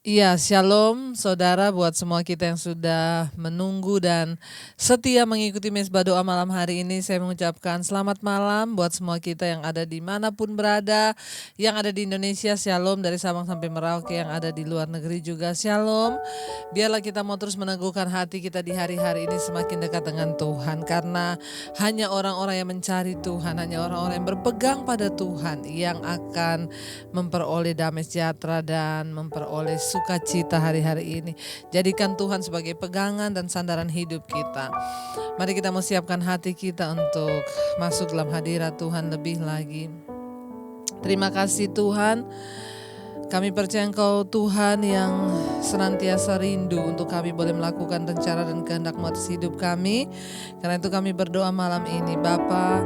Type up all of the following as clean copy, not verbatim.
Iya, shalom saudara buat semua kita yang sudah menunggu dan setia mengikuti Mezbah Doa malam hari ini. Saya mengucapkan selamat malam buat semua kita yang ada dimanapun berada, yang ada di Indonesia, shalom dari Sabang sampai Merauke, yang ada di luar negeri juga shalom. Biarlah kita mau terus meneguhkan hati kita di hari-hari ini semakin dekat dengan Tuhan, karena hanya orang-orang yang mencari Tuhan, hanya orang-orang yang berpegang pada Tuhan yang akan memperoleh damai sejahtera dan memperoleh sukacita hari-hari ini. Jadikan Tuhan sebagai pegangan dan sandaran hidup kita. Mari kita mau siapkan hati kita untuk masuk dalam hadirat Tuhan lebih lagi. Terima kasih Tuhan. Kami percaya Engkau Tuhan yang senantiasa rindu untuk kami boleh melakukan rencana dan kehendak-Mu atas hidup kami. Karena itu kami berdoa malam ini, Bapa,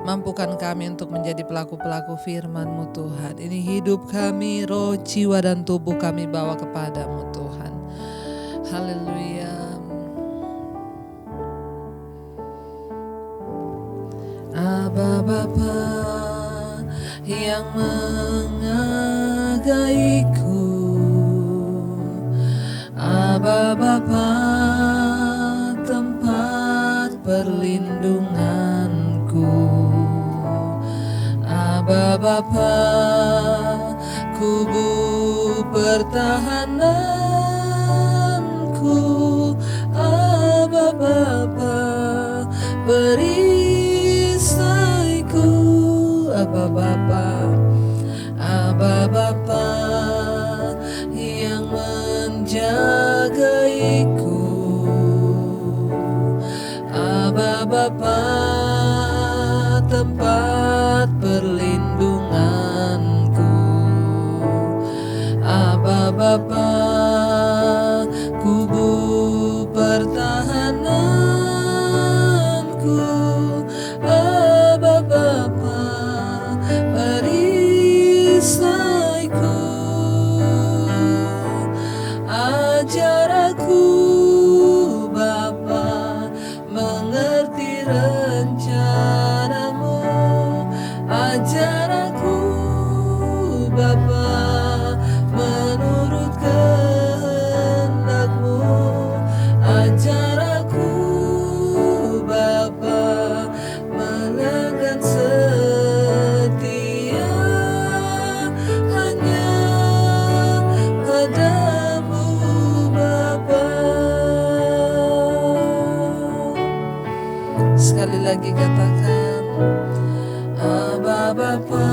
mampukan kami untuk menjadi pelaku-pelaku firman-Mu Tuhan. Ini hidup kami, roh, jiwa, dan tubuh kami bawa kepadamu Tuhan. Haleluya. Aba Bapa yang mengagaiku, Aba Bapa tempat perlindunganku, Aba Bapa kubu pertahananku, Aba Bapa perisaiku, Aba Bapa yang menjagaiku, Aba Bapa tempat perlindunganku, Aba Bapa kubu pertahananku, Aba Bapa perisaiku. Ajar aku Bapa mengerti rencana-Mu, ajar aku Bapa menurut kehendak-Mu, ajar aku Bapa melanggang setia hanya padamu Bapa. Sekali lagi katakan, Aba Bapa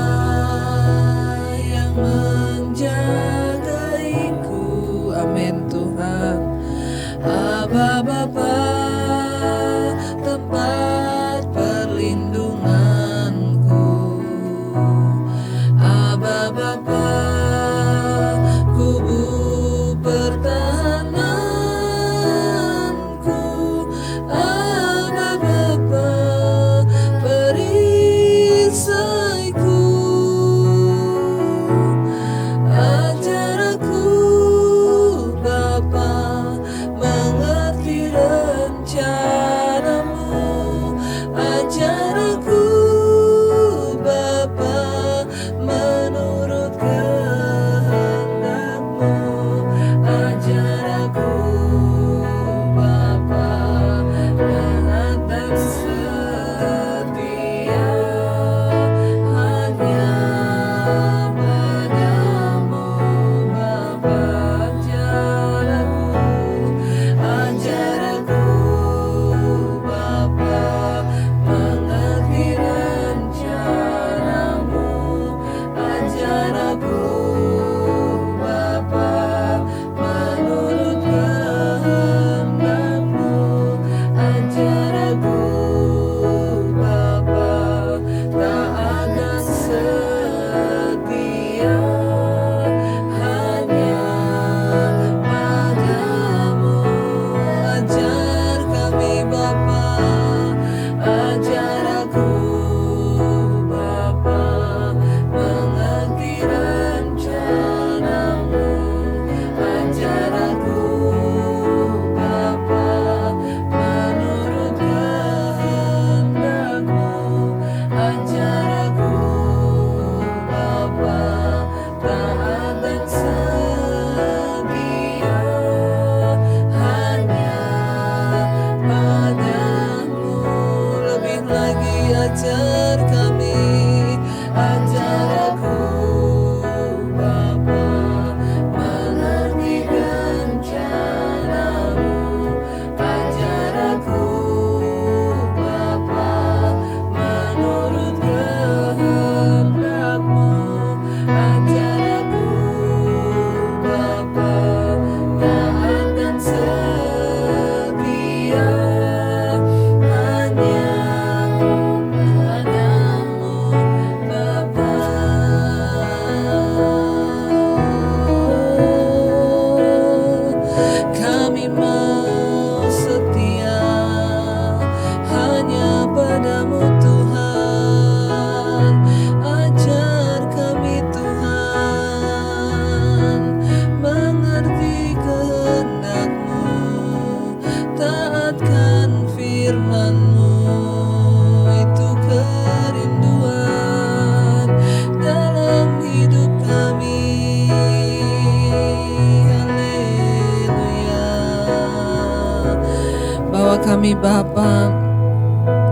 kami Bapa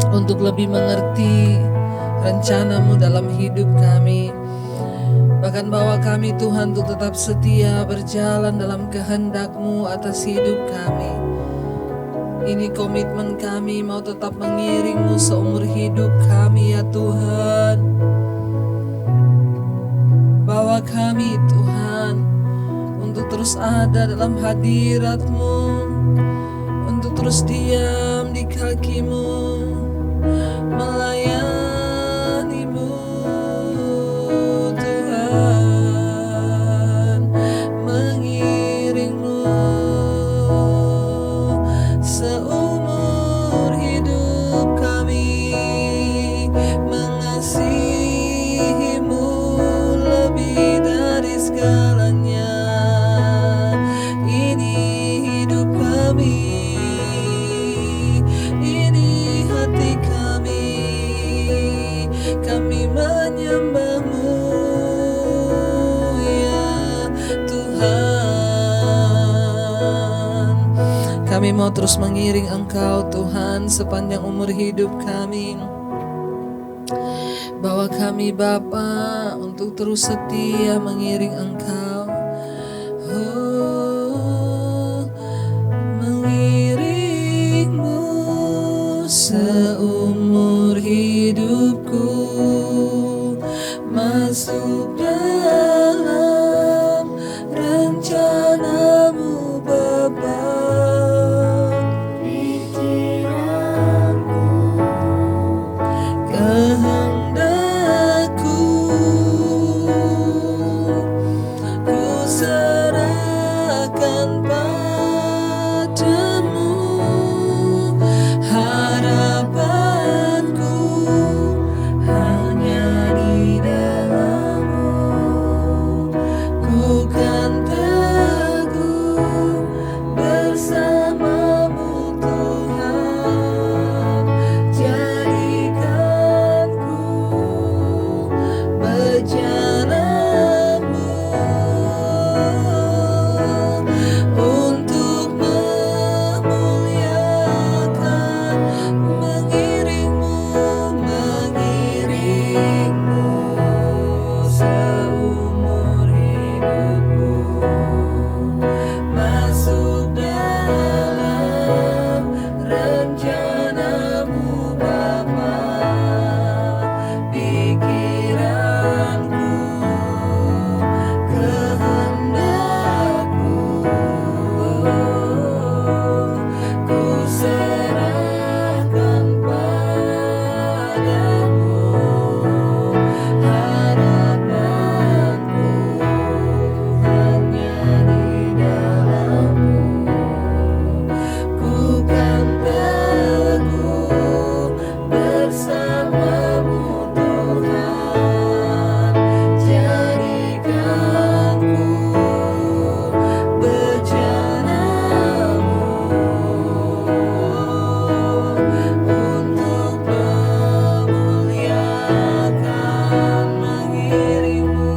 untuk lebih mengerti rencana-Mu dalam hidup kami. Bahkan bawa kami Tuhan untuk tetap setia berjalan dalam kehendak-Mu atas hidup kami. Ini komitmen kami mau tetap mengiring-Mu seumur hidup kami ya Tuhan. Bawa kami Tuhan untuk terus ada dalam hadirat-Mu, untuk terus diam di kaki-Mu, melayani-Mu Tuhan, mengiring-Mu seumur hidup kami, mengasihi-Mu lebih dari segalanya. Ini hidup kami, ini hati kami menyembah-Mu ya Tuhan. Kami mau terus mengiring Engkau Tuhan sepanjang umur hidup kami. Bawa kami Bapa untuk terus setia mengiring Engkau. Mengiring-Mu seumur hidupku, masuk dalam rencana-Mu Bapa. Pikiranku, kehendakku, ku serahkan padamu. Harapanku hanya di dalam-Mu, ku kan teguh bersama-Mu Tuhan. Jadikan-Ku berjalan-Mu untuk memuliakan, mengiring-Mu seumur hidupku, masuk dalam rencana-Mu Bapa. Pikiranku, kehendakku, ku serahkan padamu. Harapanku hanya di dalam-Mu, ku kan teguh bersama-Mu Tuhan. Jadikan-Ku berjalan-Mu untuk memuliakan, mengiring-Mu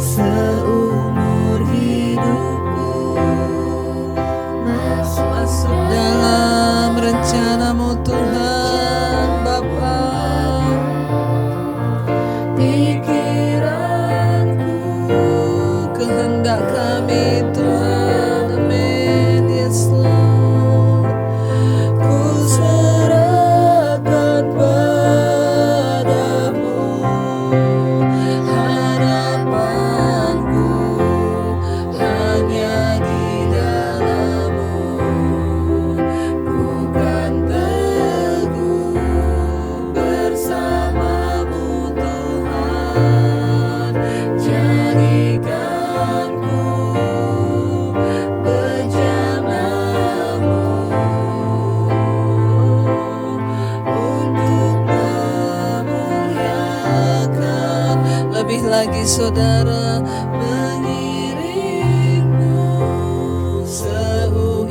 seumur hidupku, masuk dalam rencana-Mu Tuhan Bapa. Pikiranku, kehendak kami Tuhan, amin, yes Lord. Ku serahkan padamu. Harapanku hanya di dalam-Mu, ku kan teguh bersama-Mu Tuhan. Jadikan-Ku berjalan-Mu untuk memuliakan. Lebih lagi saudara, mengiring-Mu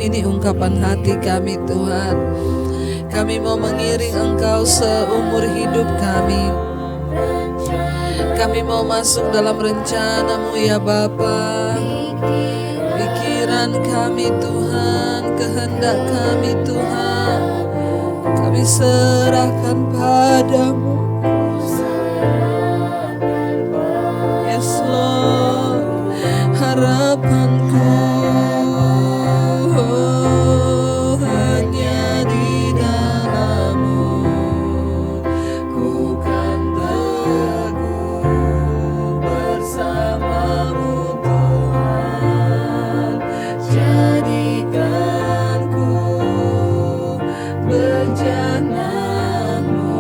ini ungkapan hati kami Tuhan. Kami mau mengiring Engkau seumur hidup kami. Kami mau masuk dalam rencana-Mu ya Bapa. Pikiran kami Tuhan, kehendak kami Tuhan, kami serahkan padamu. Yes Lord, harapanku hanya di dalam-Mu. Ku kan teguh bersama-Mu Tuhan. Jadikan ku bejana-Mu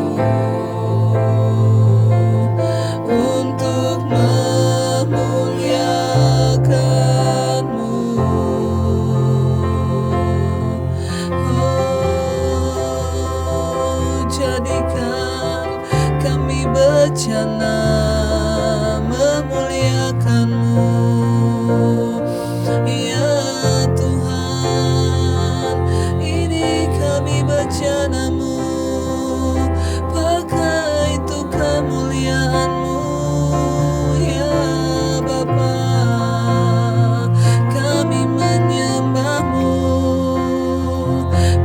untuk memuliakan-Mu. Oh, jadikan kami bejana memuliakan-Mu. Ya Tuhan, ini kami bejana-Mu, pakai untuk kemuliaan-Mu. Ya Bapa, kami menyembah-Mu,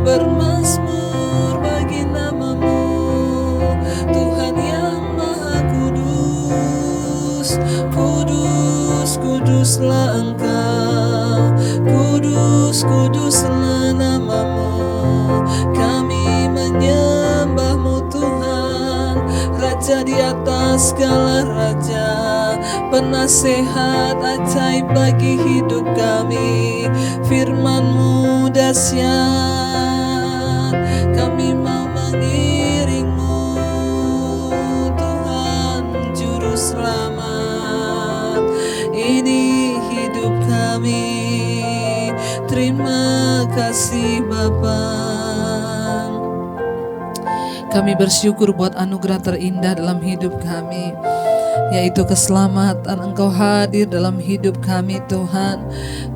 bermazmur bagi nama-Mu, Tuhan yang Maha Kudus. Kudus, kuduslah Engkau, kudus, kuduslah nama-Mu. Kami menyembah-Mu Tuhan, Raja di atas segala raja, penasehat ajaib bagi hidup kami. Firman-Mu dahsyat, kami mau mengiring-Mu Tuhan, Juru Selamat. Ini hidup kami, terima kasih Bapa. Kami bersyukur buat anugerah terindah dalam hidup kami, yaitu keselamatan. Engkau hadir dalam hidup kami Tuhan.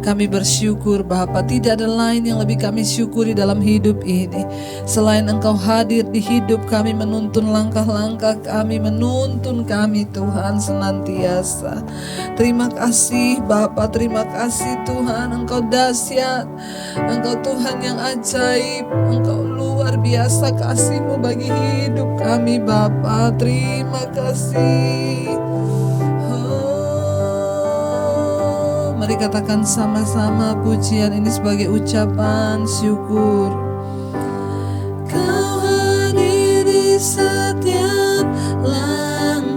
Kami bersyukur Bapa, tidak ada lain yang lebih kami syukuri dalam hidup ini selain Engkau hadir di hidup kami, menuntun langkah-langkah kami, menuntun kami Tuhan senantiasa. Terima kasih Bapa, terima kasih Tuhan. Engkau dahsyat, Engkau Tuhan yang ajaib, Engkau luar biasa kasih-Mu bagi hidup kami Bapa. Terima kasih. Mari katakan sama-sama pujian ini sebagai ucapan syukur. Kau hadir di setiap langkahku,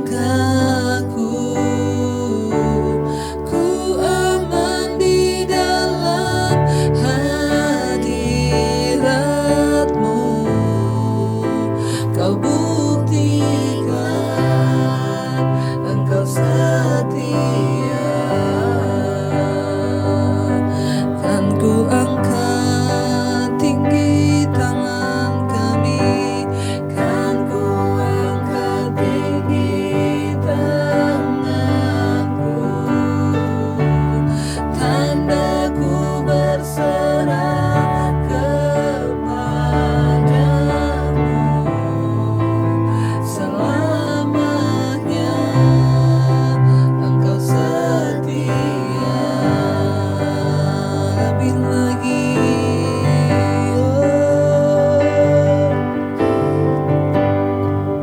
ku aman di dalam hadirat-Mu. Kau buktikan Engkau setia. Ku angkat tinggi tangan kami, kan ku angkat tinggi tanganku, tanda ku berserah kepadamu. Selamanya Engkau setia. Lebih lagi,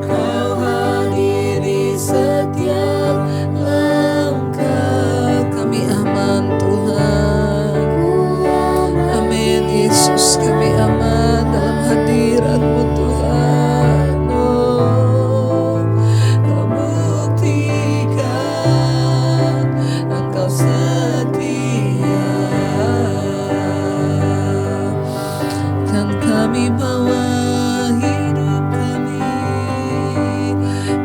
Kau hadir di setiap langkah kami. Aman Tuhan, amin Yesus, kami aman dalam hadirat-Mu Tuhan. Oh, Kau buktikan Engkau setia. Kan kami bawa hidup kami,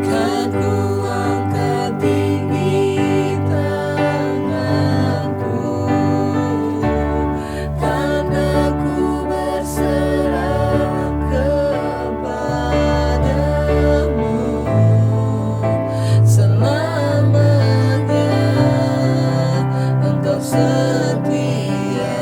kan ku angkat tinggi tanganku, tanda ku berserah kepadamu. Selamanya Engkau setia.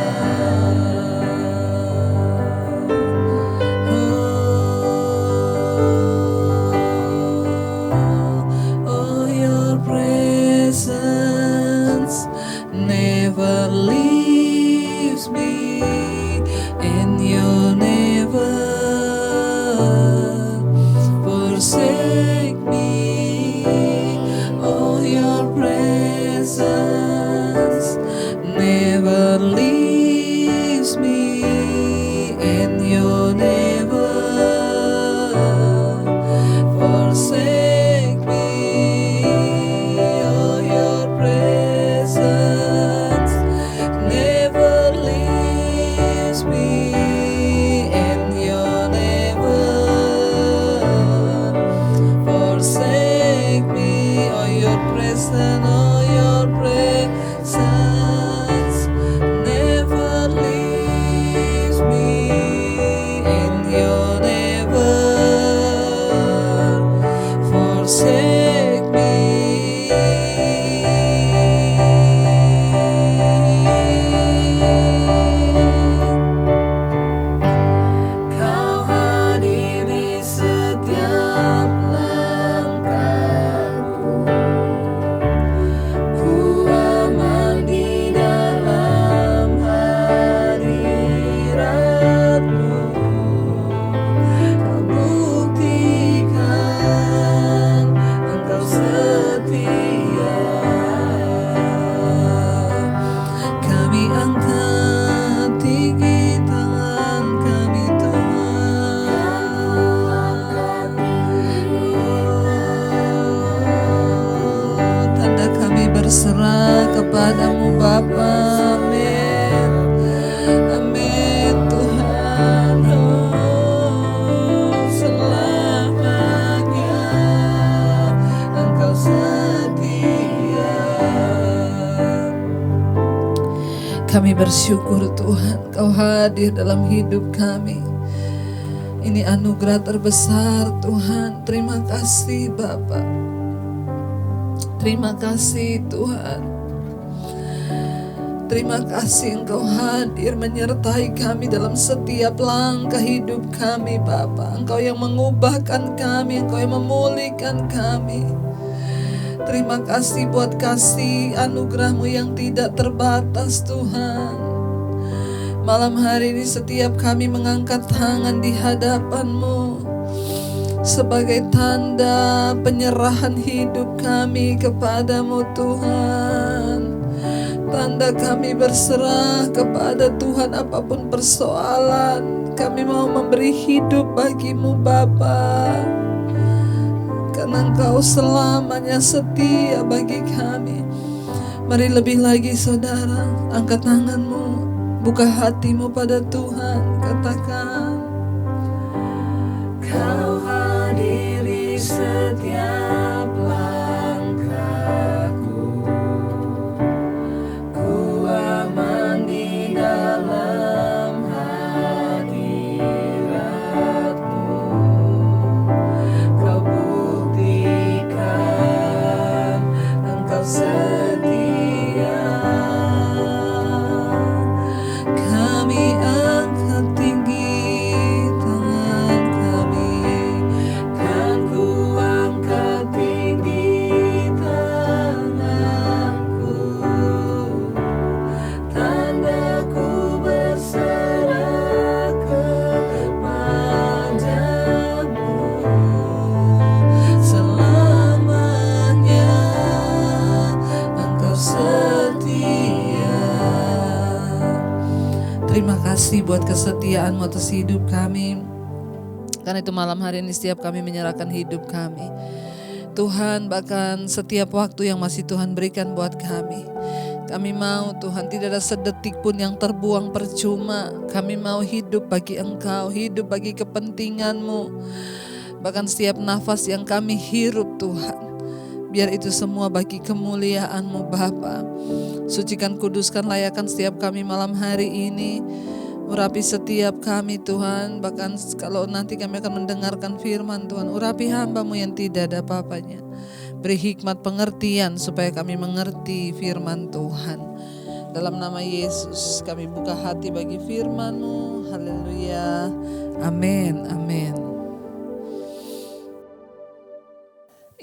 Kami bersyukur Tuhan, Kau hadir dalam hidup kami. Ini anugerah terbesar Tuhan. Terima kasih Bapa. Terima kasih Tuhan. Terima kasih Engkau hadir menyertai kami dalam setiap langkah hidup kami Bapa. Engkau yang mengubahkan kami, Engkau yang memulihkan kami. Terima kasih buat kasih anugerah-Mu yang tidak terbatas Tuhan. Malam hari ini setiap kami mengangkat tangan di hadapan-Mu sebagai tanda penyerahan hidup kami kepadamu Tuhan. Tanda kami berserah kepada Tuhan apapun persoalan. Kami mau memberi hidup bagimu Bapa. Karena Engkau selamanya setia bagi kami. Mari lebih lagi saudara, angkat tanganmu, buka hatimu pada Tuhan. Katakan, Kau hadiri setiap langkahku. Ku aman di dalam hadirat-Mu. Kau buktikan Engkau setia. Kami angkat tinggi tangan kami, kan ku angkat tinggi tanganku, tandaku berserah kepadamu. Selamanya Engkau setia. Terima kasih buat kesetiaan-Mu atas hidup kami. Karena itu malam hari ini setiap kami menyerahkan hidup kami, Tuhan, bahkan setiap waktu yang masih Tuhan berikan buat kami. Kami mau Tuhan tidak ada sedetik pun yang terbuang percuma. Kami mau hidup bagi Engkau, hidup bagi kepentingan-Mu. Bahkan setiap nafas yang kami hirup Tuhan, biar itu semua bagi kemuliaan-Mu Bapa. Sucikan, kuduskan, layakan setiap kami malam hari ini. Urapi setiap kami Tuhan. Bahkan kalau nanti kami akan mendengarkan firman Tuhan, urapi hamba-Mu yang tidak ada apa-apanya. Beri hikmat pengertian supaya kami mengerti firman Tuhan. Dalam nama Yesus kami buka hati bagi firman-Mu. Haleluya. Amin. Amin.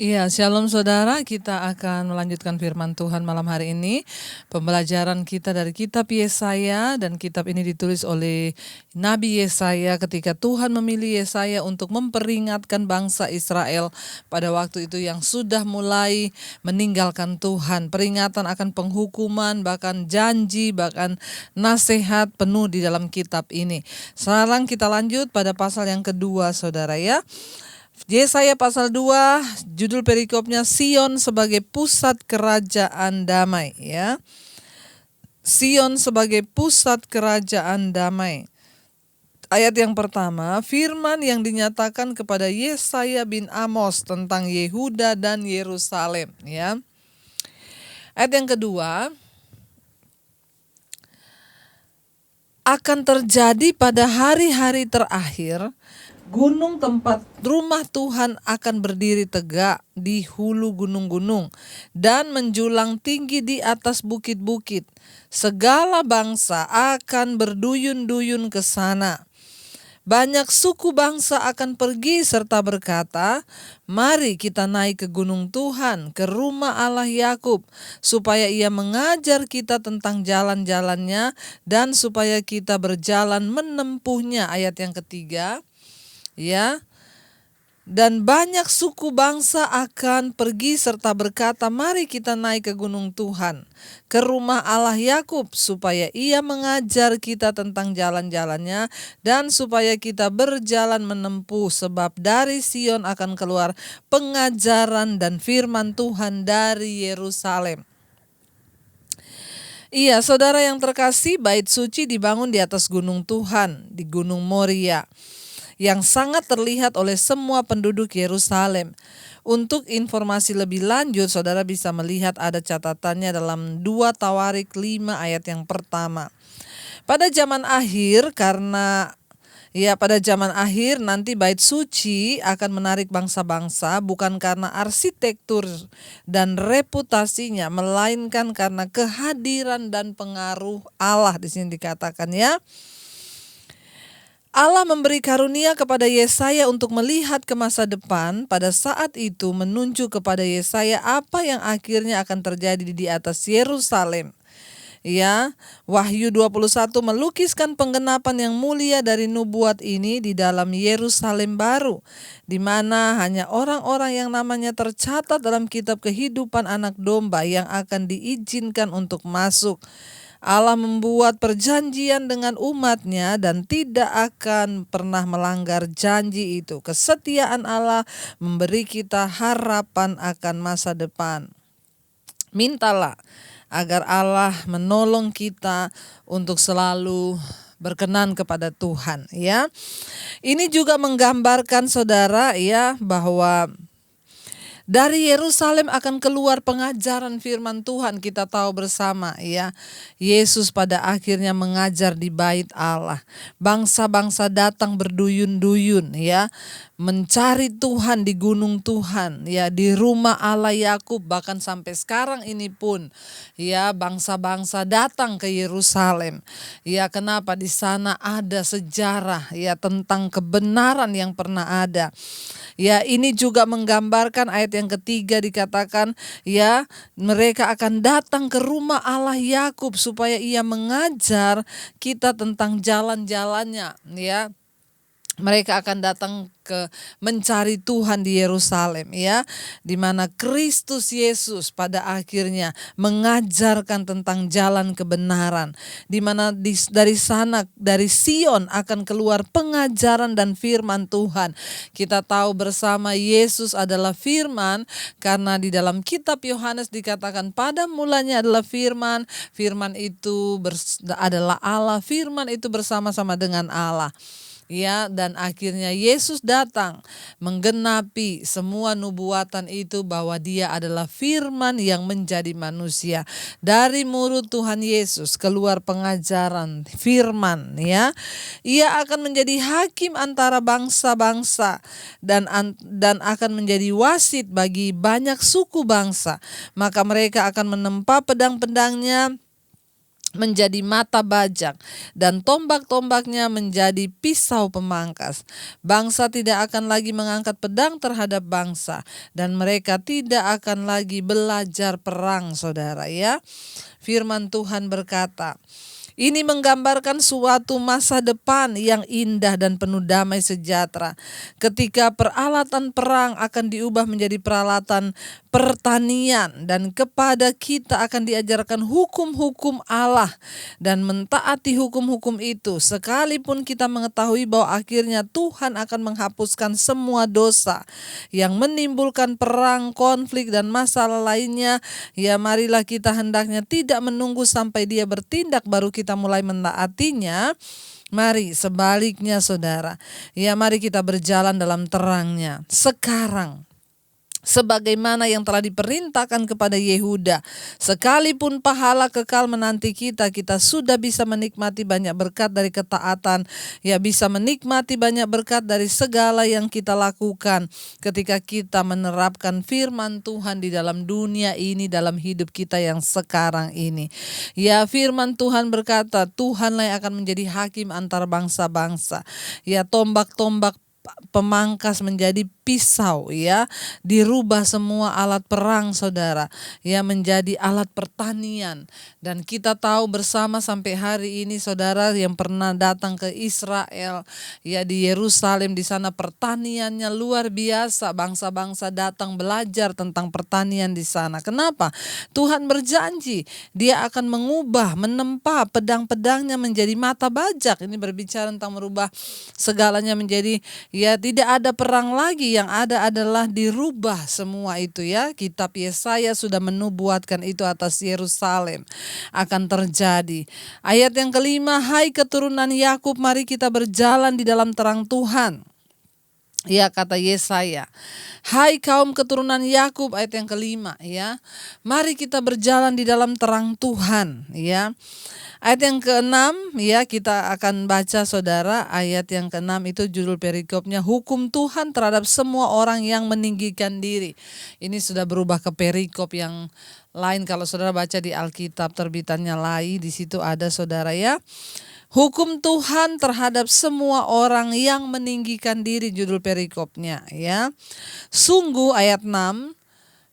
Iya, shalom saudara, kita akan melanjutkan firman Tuhan malam hari ini. Pembelajaran kita dari kitab Yesaya, dan kitab ini ditulis oleh Nabi Yesaya ketika Tuhan memilih Yesaya untuk memperingatkan bangsa Israel pada waktu itu yang sudah mulai meninggalkan Tuhan. Peringatan akan penghukuman, bahkan janji, bahkan nasihat penuh di dalam kitab ini. Sekarang kita lanjut pada pasal yang kedua saudara ya. Yesaya pasal 2, judul perikopnya Sion sebagai pusat kerajaan damai ya. Sion sebagai pusat kerajaan damai. Ayat yang pertama, firman yang dinyatakan kepada Yesaya bin Amos tentang Yehuda dan Yerusalem ya. Ayat yang kedua, akan terjadi pada hari-hari terakhir, gunung tempat rumah Tuhan akan berdiri tegak di hulu gunung-gunung dan menjulang tinggi di atas bukit-bukit. Segala bangsa akan berduyun-duyun ke sana. Banyak suku bangsa akan pergi serta berkata, mari kita naik ke gunung Tuhan, ke rumah Allah Yakub, supaya Ia mengajar kita tentang jalan-jalannya dan supaya kita berjalan menempuhnya. Ayat yang ketiga. Ya, dan banyak suku bangsa akan pergi serta berkata, mari kita naik ke gunung Tuhan, ke rumah Allah Yakub, supaya Ia mengajar kita tentang jalan-jalannya dan supaya kita berjalan menempuh, sebab dari Sion akan keluar pengajaran dan firman Tuhan dari Yerusalem. Iya, saudara yang terkasih, bait suci dibangun di atas gunung Tuhan, di Gunung Moria, yang sangat terlihat oleh semua penduduk Yerusalem. Untuk informasi lebih lanjut, saudara bisa melihat ada catatannya dalam 2 Tawarik 5 ayat yang pertama. Pada zaman akhir pada zaman akhir nanti bait suci akan menarik bangsa-bangsa bukan karena arsitektur dan reputasinya, melainkan karena kehadiran dan pengaruh Allah. Di sini dikatakan ya, Allah memberi karunia kepada Yesaya untuk melihat ke masa depan. Pada saat itu menunjuk kepada Yesaya apa yang akhirnya akan terjadi di atas Yerusalem. Ya, Wahyu 21 melukiskan penggenapan yang mulia dari nubuat ini di dalam Yerusalem baru, di mana hanya orang-orang yang namanya tercatat dalam kitab kehidupan anak domba yang akan diizinkan untuk masuk. Allah membuat perjanjian dengan umatnya dan tidak akan pernah melanggar janji itu. Kesetiaan Allah memberi kita harapan akan masa depan. Mintalah agar Allah menolong kita untuk selalu berkenan kepada Tuhan ya. Ini juga menggambarkan saudara ya, bahwa dari Yerusalem akan keluar pengajaran firman Tuhan. Kita tahu bersama ya, Yesus pada akhirnya mengajar di bait Allah. Bangsa-bangsa datang berduyun-duyun ya, mencari Tuhan di gunung Tuhan ya, di rumah Allah Yakub. Bahkan sampai sekarang ini pun ya, bangsa-bangsa datang ke Yerusalem. Ya, kenapa? Di sana ada sejarah ya tentang kebenaran yang pernah ada. Ya, ini juga menggambarkan ayat yang ketiga dikatakan ya, mereka akan datang ke rumah Allah Yakub supaya ia mengajar kita tentang jalan-jalannya ya. Mereka akan datang ke mencari Tuhan di Yerusalem ya, di mana Kristus Yesus pada akhirnya mengajarkan tentang jalan kebenaran, di mana dari sana, dari Sion akan keluar pengajaran dan firman Tuhan. Kita tahu bersama Yesus adalah firman, karena di dalam kitab Yohanes dikatakan pada mulanya adalah firman, firman itu adalah Allah, firman itu bersama-sama dengan Allah. Ya, dan akhirnya Yesus datang menggenapi semua nubuatan itu, bahwa dia adalah firman yang menjadi manusia. Dari mulut Tuhan Yesus keluar pengajaran firman ya. Ia akan menjadi hakim antara bangsa-bangsa dan akan menjadi wasit bagi banyak suku bangsa. Maka mereka akan menempa pedang-pedangnya menjadi mata bajak, dan tombak-tombaknya menjadi pisau pemangkas. Bangsa tidak akan lagi mengangkat pedang terhadap bangsa, dan mereka tidak akan lagi belajar perang, saudara ya. Firman Tuhan berkata, ini menggambarkan suatu masa depan yang indah dan penuh damai sejahtera, ketika peralatan perang akan diubah menjadi peralatan pertanian, dan kepada kita akan diajarkan hukum-hukum Allah dan mentaati hukum-hukum itu, sekalipun kita mengetahui bahwa akhirnya Tuhan akan menghapuskan semua dosa yang menimbulkan perang, konflik, dan masalah lainnya. Ya, marilah kita hendaknya tidak menunggu sampai dia bertindak baru kita mulai mentaatinya. Mari sebaliknya saudara, ya mari kita berjalan dalam terangnya sekarang, sebagaimana yang telah diperintahkan kepada Yehuda. Sekalipun pahala kekal menanti kita, kita sudah bisa menikmati banyak berkat dari ketaatan, ya bisa menikmati banyak berkat dari segala yang kita lakukan ketika kita menerapkan firman Tuhan di dalam dunia ini, dalam hidup kita yang sekarang ini. Ya, firman Tuhan berkata, Tuhanlah yang akan menjadi hakim antara bangsa-bangsa. Ya, tombak-tombak pemangkas menjadi pisau ya, dirubah semua alat perang saudara ya menjadi alat pertanian. Dan kita tahu bersama sampai hari ini saudara yang pernah datang ke Israel ya, di Yerusalem, di sana pertaniannya luar biasa. Bangsa-bangsa datang belajar tentang pertanian di sana. Kenapa? Tuhan berjanji dia akan mengubah, menempa pedang-pedangnya menjadi mata bajak. Ini berbicara tentang merubah segalanya menjadi, ya tidak ada perang lagi, yang ada adalah dirubah semua itu ya. Kitab Yesaya sudah menubuatkan itu atas Yerusalem akan terjadi. Ayat yang kelima, hai keturunan Yakub, mari kita berjalan di dalam terang Tuhan. Ya, kata Yesaya, hai kaum keturunan Yakub, ayat yang kelima, ya. Mari kita berjalan di dalam terang Tuhan, ya. Ayat yang keenam, ya, kita akan baca saudara, ayat yang keenam itu judul perikopnya, hukum Tuhan terhadap semua orang yang meninggikan diri. Ini sudah berubah ke perikop yang lain. Kalau saudara baca di Alkitab terbitannya Lai, di situ ada saudara, ya. Hukum Tuhan terhadap semua orang yang meninggikan diri, judul perikopnya, ya. Sungguh ayat 6,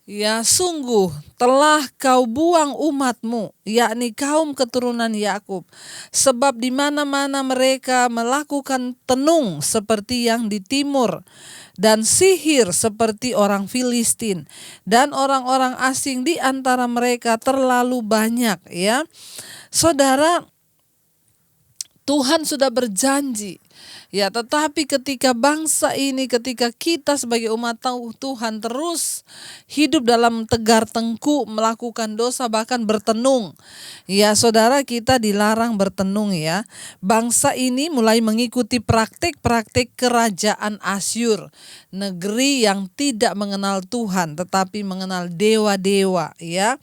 ya, sungguh telah kau buang umatmu, yakni kaum keturunan Yakub, sebab di mana-mana mereka melakukan tenung seperti yang di timur, dan sihir seperti orang Filistin, dan orang-orang asing di antara mereka terlalu banyak, ya. Saudara, Tuhan sudah berjanji, ya, tetapi ketika bangsa ini, ketika kita sebagai umat Tuhan terus hidup dalam tegar tengkuk, melakukan dosa, bahkan bertenung, ya saudara, kita dilarang bertenung, ya. Bangsa ini mulai mengikuti praktik-praktik kerajaan Asyur, negeri yang tidak mengenal Tuhan tetapi mengenal dewa-dewa, ya.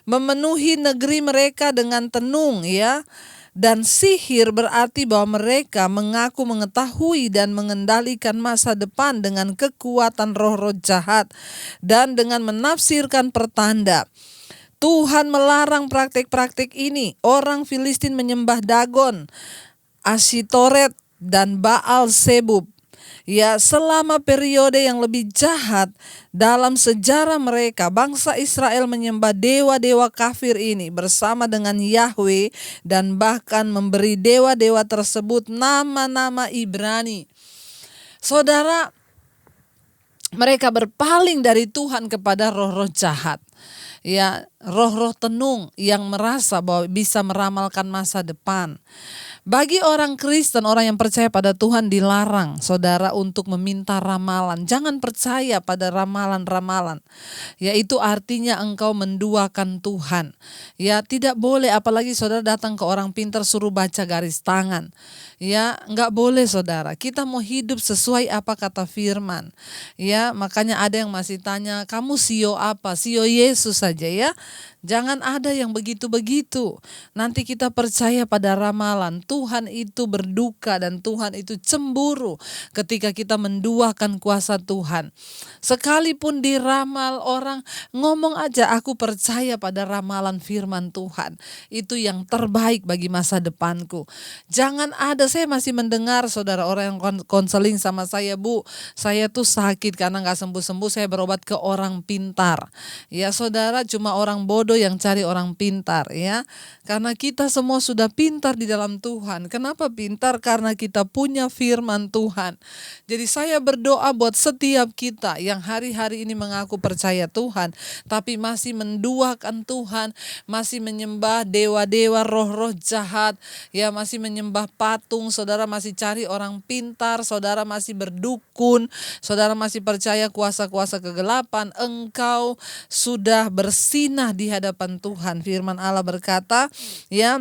Memenuhi negeri mereka dengan tenung, ya. Dan sihir berarti bahwa mereka mengaku mengetahui dan mengendalikan masa depan dengan kekuatan roh-roh jahat dan dengan menafsirkan pertanda. Tuhan melarang praktik-praktik ini. Orang Filistin menyembah Dagon, Asitoret, dan Baal Sebub. Ya, selama periode yang lebih jahat dalam sejarah mereka, bangsa Israel menyembah dewa-dewa kafir ini bersama dengan Yahweh dan bahkan memberi dewa-dewa tersebut nama-nama Ibrani. Saudara, mereka berpaling dari Tuhan kepada roh-roh jahat. Ya, roh-roh tenung yang merasa bahwa bisa meramalkan masa depan. Bagi orang Kristen, orang yang percaya pada Tuhan, dilarang saudara untuk meminta ramalan. Jangan percaya pada ramalan-ramalan. Yaitu artinya engkau menduakan Tuhan. Ya, tidak boleh, apalagi saudara datang ke orang pintar suruh baca garis tangan. Ya, enggak boleh saudara. Kita mau hidup sesuai apa kata firman. Ya, makanya ada yang masih tanya, kamu sio apa? Sio Yesus saja, ya. Jangan ada yang begitu-begitu. Nanti kita percaya pada ramalan. Tuhan itu berduka dan Tuhan itu cemburu ketika kita menduakan kuasa Tuhan. Sekalipun diramal orang, ngomong aja, aku percaya pada ramalan firman Tuhan. Itu yang terbaik bagi masa depanku. Jangan ada, saya masih mendengar saudara orang yang konseling sama saya, Bu, saya tuh sakit karena gak sembuh-sembuh, saya berobat ke orang pintar. Ya saudara, cuma orang bodoh yang cari orang pintar, ya. Karena kita semua sudah pintar di dalam Tuhan. Kenapa pintar? Karena kita punya firman Tuhan. Jadi saya berdoa buat setiap kita yang hari-hari ini mengaku percaya Tuhan, tapi masih menduakan Tuhan, masih menyembah dewa-dewa, roh-roh jahat, ya, masih menyembah patung, saudara masih cari orang pintar, saudara masih berdukun, saudara masih percaya kuasa-kuasa kegelapan, engkau sudah bersinah di hadapan Tuhan. Firman Allah berkata, ya,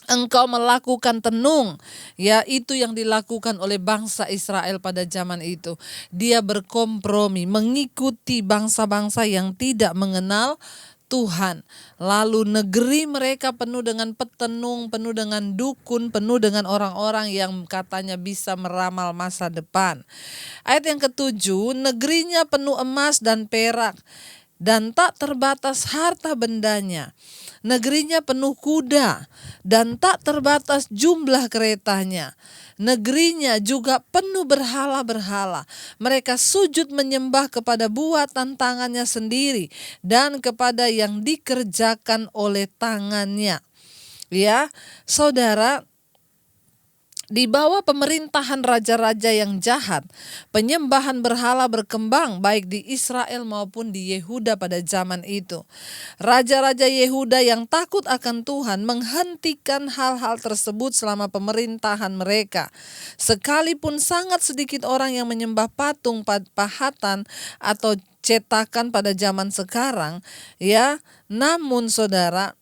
engkau melakukan tenung, ya, itu yang dilakukan oleh bangsa Israel pada zaman itu. Dia berkompromi, mengikuti bangsa-bangsa yang tidak mengenal Tuhan. Lalu negeri mereka penuh dengan petenung, penuh dengan dukun, penuh dengan orang-orang yang katanya bisa meramal masa depan. Ayat yang ketujuh, negerinya penuh emas dan perak dan tak terbatas harta bendanya. Negerinya penuh kuda dan tak terbatas jumlah keretanya. Negerinya juga penuh berhala-berhala. Mereka sujud menyembah kepada buatan tangannya sendiri dan kepada yang dikerjakan oleh tangannya. Ya, saudara, di bawah pemerintahan raja-raja yang jahat, penyembahan berhala berkembang baik di Israel maupun di Yehuda pada zaman itu. Raja-raja Yehuda yang takut akan Tuhan menghentikan hal-hal tersebut selama pemerintahan mereka. Sekalipun sangat sedikit orang yang menyembah patung pahatan atau cetakan pada zaman sekarang, ya, namun saudara,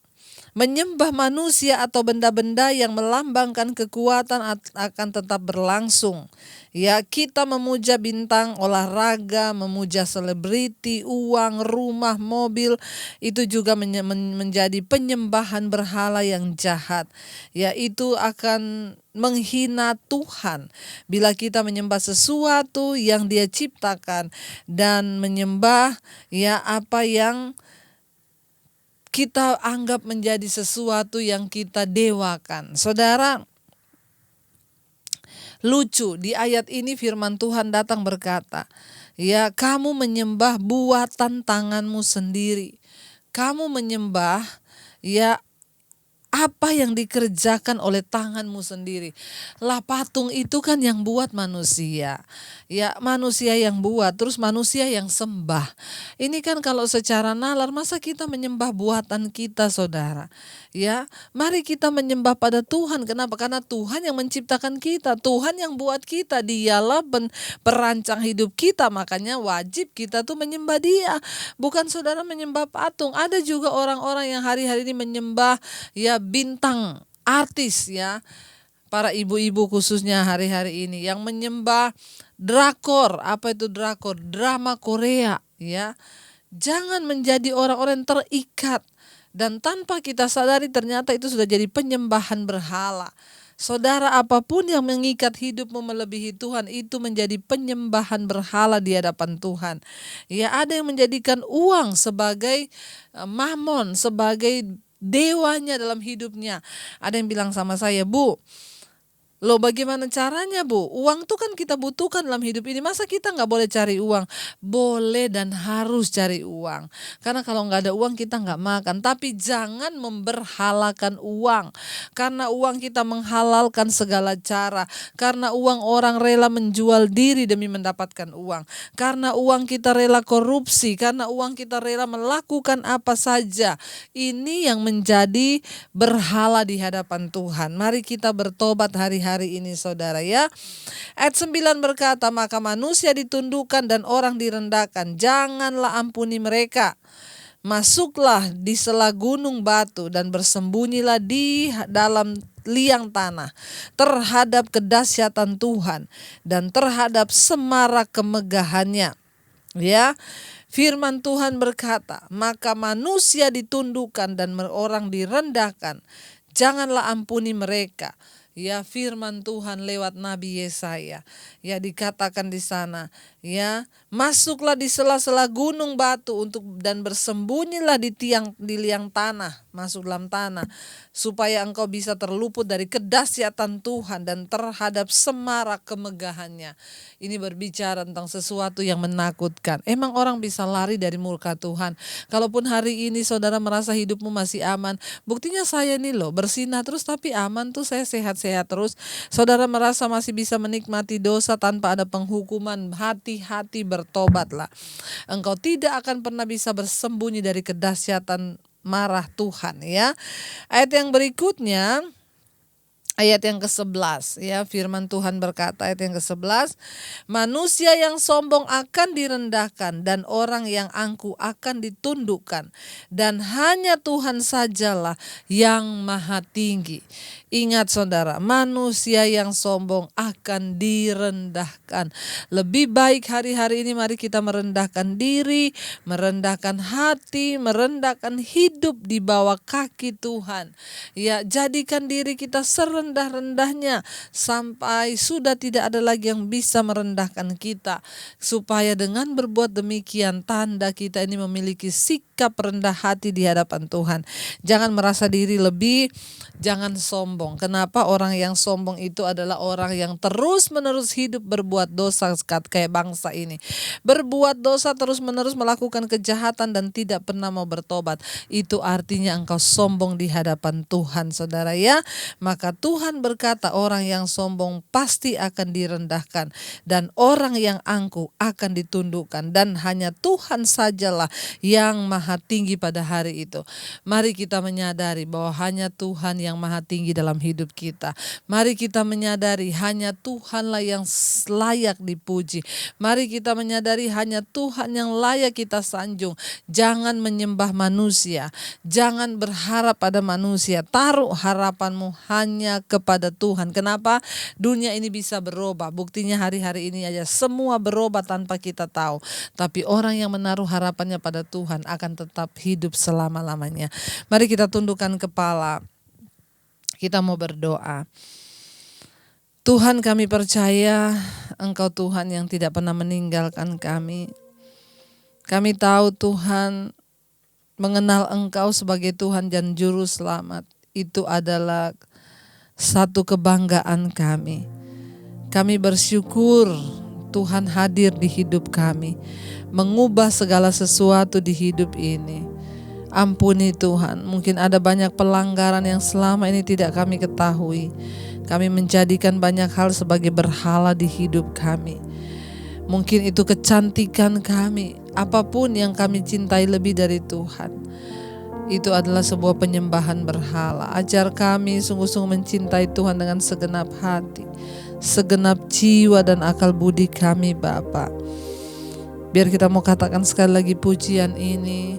Menyembah manusia atau benda-benda yang melambangkan kekuatan akan tetap berlangsung. Ya, kita memuja bintang olahraga, memuja selebriti, uang, rumah, mobil, itu juga menjadi penyembahan berhala yang jahat. Ya, itu akan menghina Tuhan. Bila kita menyembah sesuatu yang Dia ciptakan dan menyembah ya apa yang kita anggap menjadi sesuatu yang kita dewakan. Saudara, lucu, di ayat ini firman Tuhan datang berkata, ya, kamu menyembah buatan tanganmu sendiri. Kamu menyembah ya apa yang dikerjakan oleh tanganmu sendiri. Lah, patung itu kan yang buat manusia. Ya, manusia yang buat, terus manusia yang sembah. Ini kan kalau secara nalar, masa kita menyembah buatan kita, saudara? Ya, mari kita menyembah pada Tuhan. Kenapa? Karena Tuhan yang menciptakan kita, Tuhan yang buat kita, Dialah perancang hidup kita. Makanya wajib kita tuh menyembah Dia. Bukan saudara menyembah patung. Ada juga orang-orang yang hari-hari ini menyembah ya bintang artis, ya, para ibu-ibu khususnya hari-hari ini yang menyembah drakor. Apa itu drakor? Drama Korea, ya. Jangan menjadi orang-orang yang terikat dan tanpa kita sadari ternyata itu sudah jadi penyembahan berhala. Saudara, apapun yang mengikat hidupmu melebihi Tuhan itu menjadi penyembahan berhala di hadapan Tuhan. Ya, ada yang menjadikan uang sebagai mamon, sebagai dewanya dalam hidupnya. Ada yang bilang sama saya, Bu, loh bagaimana caranya, Bu? Uang tuh kan kita butuhkan dalam hidup ini. Masa kita gak boleh cari uang? Boleh dan harus cari uang. Karena kalau gak ada uang kita gak makan. Tapi jangan memberhalakan uang. Karena uang kita menghalalkan segala cara. Karena uang orang rela menjual diri demi mendapatkan uang. Karena uang kita rela korupsi. Karena uang kita rela melakukan apa saja. Ini yang menjadi berhala di hadapan Tuhan. Mari kita bertobat hari-hari ini, saudara, ya. Ayat 9 berkata, maka manusia ditundukkan dan orang direndahkan. Janganlah ampuni mereka. Masuklah di sela gunung batu dan bersembunyilah di dalam liang tanah terhadap kedahsyatan Tuhan dan terhadap semarak kemegahannya. Ya, firman Tuhan berkata, maka manusia ditundukkan dan orang direndahkan. Janganlah ampuni mereka. Ya, firman Tuhan lewat Nabi Yesaya. Ya, dikatakan di sana, ya, masuklah di sela-sela gunung batu dan bersembunyilah di liang tanah, masuk dalam tanah, supaya engkau bisa terluput dari kedahsyatan Tuhan dan terhadap semarak kemegahannya. Ini berbicara tentang sesuatu yang menakutkan. Emang orang bisa lari dari murka Tuhan? Kalaupun hari ini saudara merasa hidupmu masih aman, buktinya saya nih loh, bersinah terus tapi aman tuh, saya sehat-sehat terus. Saudara merasa masih bisa menikmati dosa tanpa ada penghukuman, hati-hati bertobatlah. Engkau tidak akan pernah bisa bersembunyi dari kedahsyatan marah Tuhan, ya. Ayat yang berikutnya, ayat yang ke-11, ya, firman Tuhan berkata, ayat yang ke-11, manusia yang sombong akan direndahkan dan orang yang angkuh akan ditundukkan, dan hanya Tuhan sajalah yang maha tinggi. Ingat saudara, manusia yang sombong akan direndahkan. Lebih baik hari-hari ini mari kita merendahkan diri, merendahkan hati, merendahkan hidup di bawah kaki Tuhan. Ya, jadikan diri kita serendah-rendahnya sampai sudah tidak ada lagi yang bisa merendahkan kita. Supaya dengan berbuat demikian tanda kita ini memiliki sikap rendah hati di hadapan Tuhan. Jangan merasa diri lebih, jangan sombong. Kenapa? Orang yang sombong itu adalah orang yang terus-menerus hidup berbuat dosa kayak bangsa ini. Berbuat dosa terus-menerus, melakukan kejahatan dan tidak pernah mau bertobat. Itu artinya engkau sombong di hadapan Tuhan, saudara, ya. Maka Tuhan Tuhan berkata orang yang sombong pasti akan direndahkan dan orang yang angkuh akan ditundukkan, dan hanya Tuhan sajalah yang maha tinggi pada hari itu. Mari kita menyadari bahwa hanya Tuhan yang maha tinggi dalam hidup kita. Mari kita menyadari hanya Tuhanlah yang layak dipuji. Mari kita menyadari hanya Tuhan yang layak kita sanjung. Jangan menyembah manusia, jangan berharap pada manusia. Taruh harapanmu hanya kepada Tuhan. Kenapa? Dunia ini bisa berubah. Buktinya hari-hari ini aja semua berubah tanpa kita tahu. Tapi orang yang menaruh harapannya pada Tuhan akan tetap hidup selama-lamanya. Mari kita tundukkan kepala. Kita mau berdoa. Tuhan, kami percaya Engkau Tuhan yang tidak pernah meninggalkan kami. Kami tahu Tuhan, mengenal Engkau sebagai Tuhan dan Juru Selamat itu adalah satu kebanggaan kami. Kami bersyukur Tuhan hadir di hidup kami, mengubah segala sesuatu di hidup ini. Ampuni Tuhan, mungkin ada banyak pelanggaran yang selama ini tidak kami ketahui. Kami menjadikan banyak hal sebagai berhala di hidup kami. Mungkin itu kecantikan kami, apapun yang kami cintai lebih dari Tuhan. Itu adalah sebuah penyembahan berhala. Ajar kami sungguh-sungguh mencintai Tuhan dengan segenap hati, segenap jiwa dan akal budi kami Bapa. Biar kita mau katakan sekali lagi pujian ini,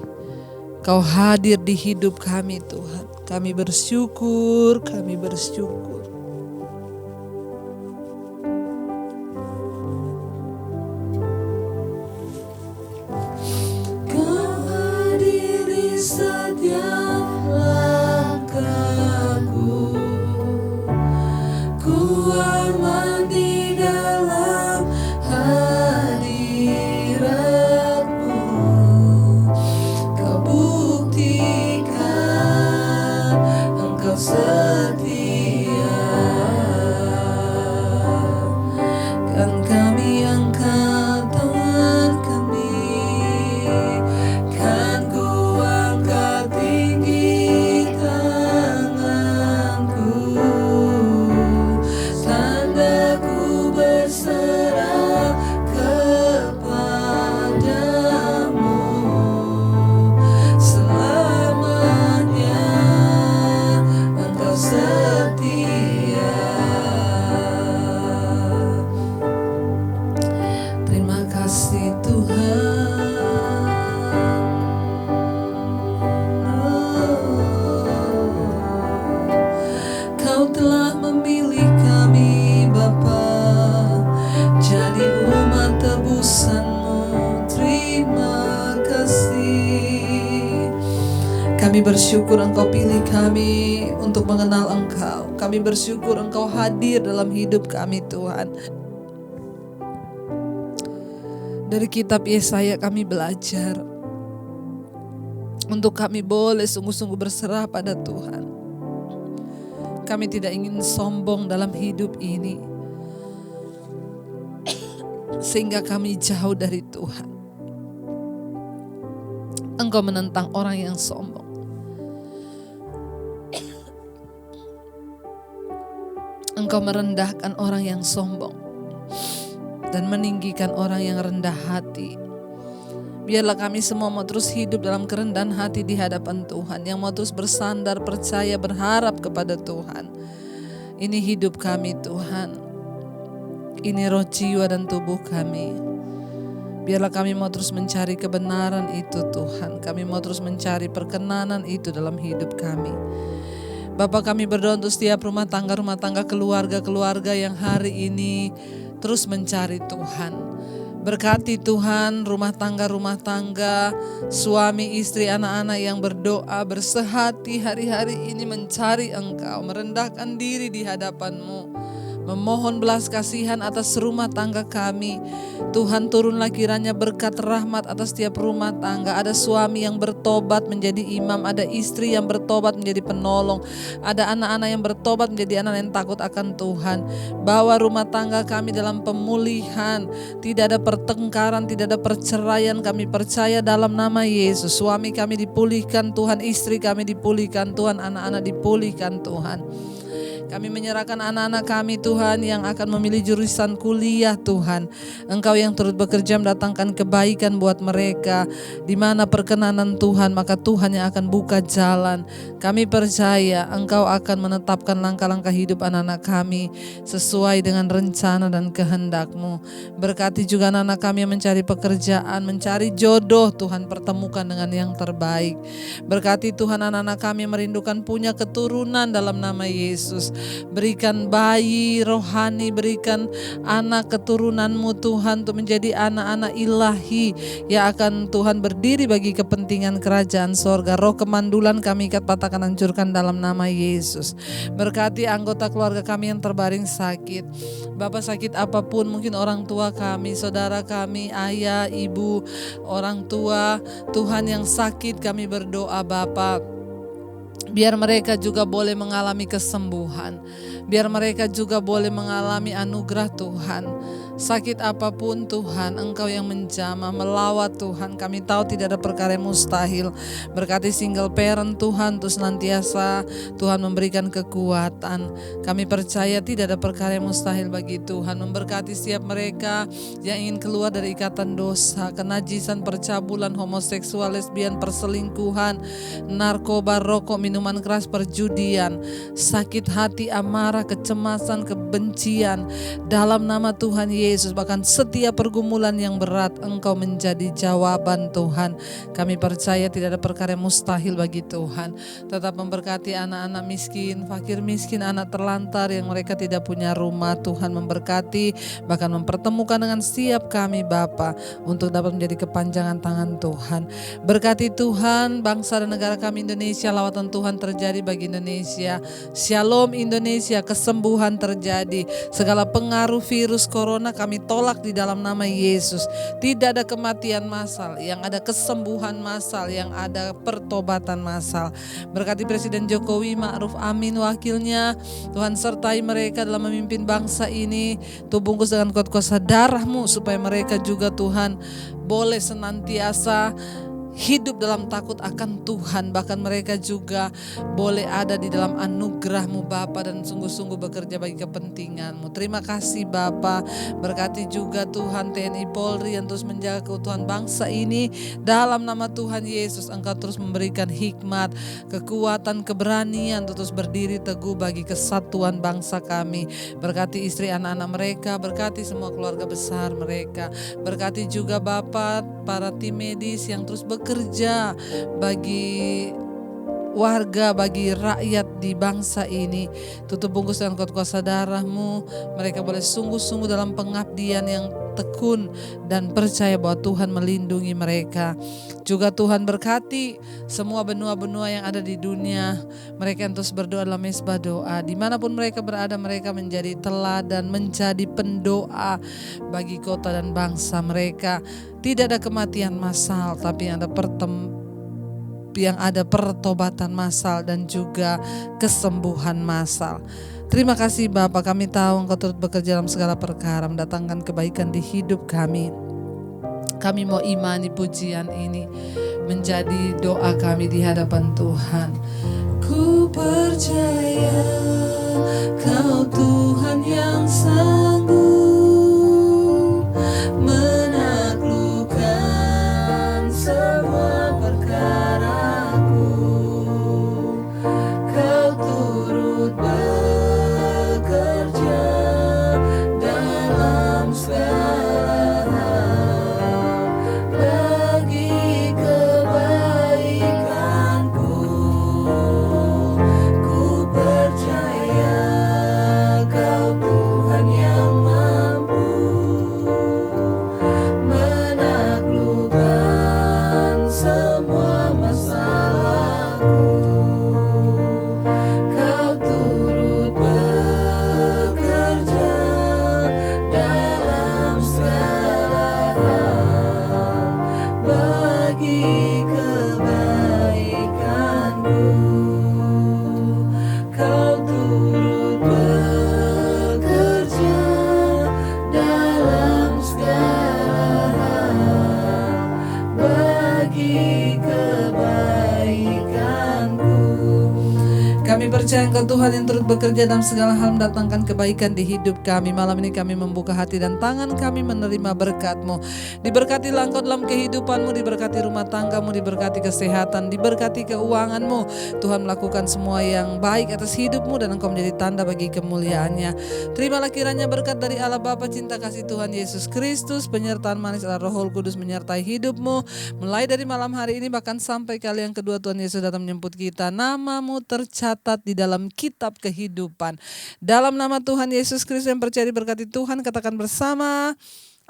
Kau hadir di hidup kami Tuhan. Kami bersyukur, kami bersyukur. Setiap langkahku, ku aman di dalam hadirat-Mu. Kau buktikan Engkau setia, kan kami angkat tangan kami, kan ku angkat tinggi tanganku, tanda ku berserah kepadamu. Selamanya Engkau setia. Terima kasih Tuhan. Kau telah memilih kami Bapa, jadi umat tebusan-Mu. Terima kasih. Kami bersyukur Engkau pilih kami untuk mengenal Engkau. Kami bersyukur Engkau hadir dalam hidup kami Tuhan. Dari kitab Yesaya kami belajar untuk kami boleh sungguh-sungguh berserah pada Tuhan. Kami tidak ingin sombong dalam hidup ini, sehingga kami jauh dari Tuhan. Engkau menentang orang yang sombong. Engkau merendahkan orang yang sombong dan meninggikan orang yang rendah hati. Biarlah kami semua mau terus hidup dalam kerendahan hati di hadapan Tuhan, yang mau terus bersandar, percaya, berharap kepada Tuhan. Ini hidup kami Tuhan, ini roh, jiwa, dan tubuh kami. Biarlah kami mau terus mencari kebenaran itu Tuhan. Kami mau terus mencari perkenanan itu dalam hidup kami. Bapa, kami berdoa untuk setiap rumah tangga, keluarga-keluarga yang hari ini terus mencari Tuhan. Berkati Tuhan rumah tangga, suami, istri, anak-anak yang berdoa bersehati hari-hari ini mencari Engkau, merendahkan diri di hadapan-Mu, memohon belas kasihan atas rumah tangga kami. Tuhan, turunlah kiranya berkat rahmat atas setiap rumah tangga. Ada suami yang bertobat menjadi imam, ada istri yang bertobat menjadi penolong, ada anak-anak yang bertobat menjadi anak yang takut akan Tuhan. Bawa rumah tangga kami dalam pemulihan, tidak ada pertengkaran, tidak ada perceraian. Kami percaya dalam nama Yesus, suami kami dipulihkan Tuhan, istri kami dipulihkan Tuhan, anak-anak dipulihkan Tuhan. Kami menyerahkan anak-anak kami Tuhan yang akan memilih jurusan kuliah Tuhan. Engkau yang turut bekerja mendatangkan kebaikan buat mereka. Di mana perkenanan Tuhan, maka Tuhan yang akan buka jalan. Kami percaya Engkau akan menetapkan langkah-langkah hidup anak-anak kami sesuai dengan rencana dan kehendak-Mu. Berkati juga anak-anak kami yang mencari pekerjaan, mencari jodoh Tuhan, pertemukan dengan yang terbaik. Berkati Tuhan anak-anak kami yang merindukan punya keturunan dalam nama Yesus. Berikan bayi rohani, berikan anak keturunan-Mu Tuhan untuk menjadi anak-anak ilahi yang akan Tuhan berdiri bagi kepentingan kerajaan sorga. Roh kemandulan kami ikat, patahkan, hancurkan dalam nama Yesus. Berkati anggota keluarga kami yang terbaring sakit. Bapak sakit apapun, mungkin orang tua kami, saudara kami, ayah, ibu, orang tua, Tuhan yang sakit, kami berdoa Bapak, biar mereka juga boleh mengalami kesembuhan. Biar mereka juga boleh mengalami anugerah Tuhan. Sakit apapun Tuhan, Engkau yang menjamah, melawat Tuhan. Kami tahu tidak ada perkara yang mustahil. Berkati single parent Tuhan, terus senantiasa Tuhan memberikan kekuatan. Kami percaya tidak ada perkara yang mustahil bagi Tuhan. Memberkati setiap mereka yang ingin keluar dari ikatan dosa, kenajisan, percabulan, homoseksual, lesbian, perselingkuhan, narkoba, rokok, minuman keras, perjudian, sakit hati, amarah, kecemasan, kebencian. Dalam nama Tuhan Yesus, bahkan setiap pergumulan yang berat, Engkau menjadi jawaban Tuhan. Kami percaya tidak ada perkara yang mustahil bagi Tuhan. Tetap memberkati anak-anak miskin, fakir miskin, anak terlantar yang mereka tidak punya rumah. Tuhan memberkati, bahkan mempertemukan dengan setiap kami Bapa untuk dapat menjadi kepanjangan tangan Tuhan. Berkati Tuhan bangsa dan negara kami Indonesia, lawatan Tuhan terjadi bagi Indonesia. Shalom Indonesia, kesembuhan terjadi. Segala pengaruh virus corona kami tolak di dalam nama Yesus. Tidak ada kematian massal, yang ada kesembuhan massal, yang ada pertobatan massal. Berkati Presiden Jokowi Ma'ruf Amin, wakilnya, Tuhan sertai mereka dalam memimpin bangsa ini. Tuh bungkus dengan kuasa darah-Mu supaya mereka juga Tuhan boleh senantiasa hidup dalam takut akan Tuhan, bahkan mereka juga boleh ada di dalam anugerah-Mu Bapa dan sungguh-sungguh bekerja bagi kepentingan-Mu. Terima kasih Bapa. Berkati juga Tuhan TNI Polri yang terus menjaga keutuhan bangsa ini. Dalam nama Tuhan Yesus, Engkau terus memberikan hikmat, kekuatan, keberanian untuk terus berdiri teguh bagi kesatuan bangsa kami. Berkati istri anak-anak mereka, berkati semua keluarga besar mereka. Berkati juga Bapa para tim medis yang terus bekerja bagi warga, bagi rakyat di bangsa ini. Tutup bungkus dengan kuasa darah-Mu. Mereka boleh sungguh-sungguh dalam pengabdian yang tekun dan percaya bahwa Tuhan melindungi mereka. Juga Tuhan berkati semua benua-benua yang ada di dunia. Mereka yang terus berdoa dalam mesbah doa. Dimanapun mereka berada, mereka menjadi teladan, menjadi pendoa bagi kota dan bangsa mereka. Tidak ada kematian massal, tapi yang ada pertobatan massal dan juga kesembuhan massal. Terima kasih Bapa, kami tahu Engkau turut bekerja dalam segala perkara, mendatangkan kebaikan di hidup kami. Kami mau imani pujian ini menjadi doa kami di hadapan Tuhan. Ku percaya Kau Tuhan yang sanggup menaklukkan semua perkaraku. Kau turut bekerja dalam segala hal bagi kebaikanku. Ku percaya Kau Tuhan yang mampu menaklukkan semua masalahku. Kau turut bekerja dalam percaya Engkau Tuhan yang turut bekerja dalam segala hal mendatangkan kebaikan di hidup kami. Malam ini kami membuka hati dan tangan kami menerima berkat-Mu. Diberkatilah Engkau dalam kehidupan-Mu, diberkati rumah tangga-Mu, diberkati kesehatan, diberkati keuangan-Mu. Tuhan melakukan semua yang baik atas hidup-Mu dan Engkau menjadi tanda bagi kemuliaan-Nya. Terimalah kiranya berkat dari Allah Bapa, cinta kasih Tuhan Yesus Kristus, penyertaan manis Allah Roh Kudus menyertai hidup-Mu mulai dari malam hari ini bahkan sampai kali yang kedua Tuhan Yesus datang menjemput kita. Nama-Mu tercatat di dalam kitab kehidupan. Dalam nama Tuhan Yesus Kristus yang percaya diberkati Tuhan, katakan bersama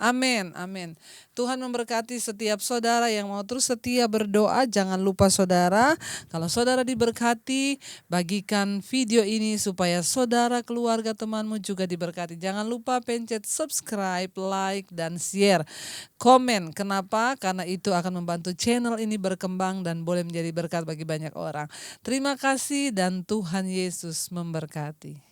amin, amin. Tuhan memberkati setiap saudara yang mau terus setia berdoa. Jangan lupa saudara, kalau saudara diberkati, bagikan video ini supaya saudara, keluarga, temanmu juga diberkati. Jangan lupa pencet subscribe, like, dan share. Komen, kenapa? Karena itu akan membantu channel ini berkembang dan boleh menjadi berkat bagi banyak orang. Terima kasih dan Tuhan Yesus memberkati.